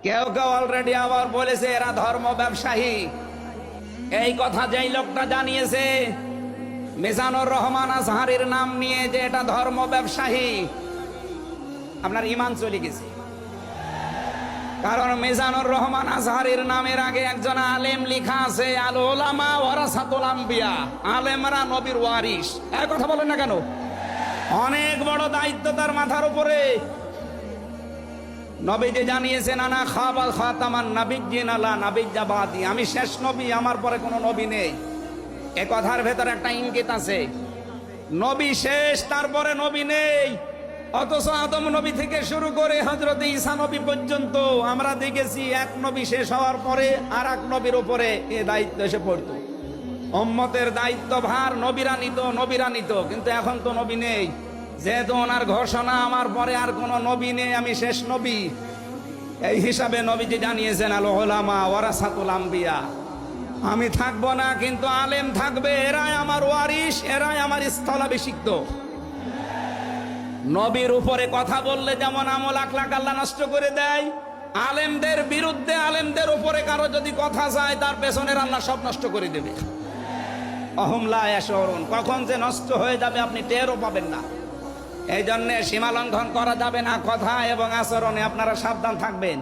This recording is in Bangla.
কেউ কেউ অলরেডি আবার বলেছে এরা ধর্ম ব্যবসায়ী। এই কথা যেই লোকটা জানিয়েছে মিজানুর রহমান আজহারীর নাম নিয়ে যে এটা ধর্ম ব্যবসায়ী, আপনার ঈমান চলে গেছে। কারণ মিজানুর রহমান আজহারীর নামের আগে একজন আলেম লেখা আছে, আল উলামা ওয়ারাসাতুল আম্বিয়া, আলেমরা নবীর ওয়ারিস। এই কথা বলেন না কেন? অনেক বড় দায়িত্ব তার মাথার উপরে। নবীজি জানিয়েছেন আনা খাবাল খাতামান নাবিয়্যিন আলা নাবিয়্যা বাদি, আমি শেষ নবী, আমার পরে কোনো নবী নেই। এ কথার ভেতর একটা ইঙ্গিত আছে, নবী শেষ, তারপরে নবী নেই। অথচ আদম নবী থেকে শুরু করে হযরত ঈসা নবী পর্যন্ত আমরা দেখেছি এক নবী শেষ হওয়ার পরে আর এক নবীর উপরে এ দায়িত্ব এসে পড়ত। উম্মতের দায়িত্ব ভার নবীরা নিত, কিন্তু এখন তো নবী নেই। যেহেতু ওনার ঘোষণা আমার পরে আর কোনো নবী নেই, আমি শেষ নবী, এই হিসাবে নবীজি জানিয়েছেন আল উলামা ওয়ারাসাতুল আম্বিয়া, আমি থাকবো না কিন্তু আলেম থাকবে, এরাই আমার ওয়ারিস, এরাই আমার স্থলাভিষিক্ত। নবীর উপরে কথা বললে যেমন আমল আখলাক আল্লাহ নষ্ট করে দেয়, আলেমদের বিরুদ্ধে আলেমদের উপরে কারো যদি কথা যায় তার পেছনের আল্লাহ সব নষ্ট করে দেবে। অহুম লা ইয়াশউরুন, কখন যে নষ্ট হয়ে যাবে আপনি টেরও পাবেন না। এই জন্যে সীমা লঙ্ঘন করা যাবে না, কথা এবং আচরণে আপনারা সাবধান থাকবেন।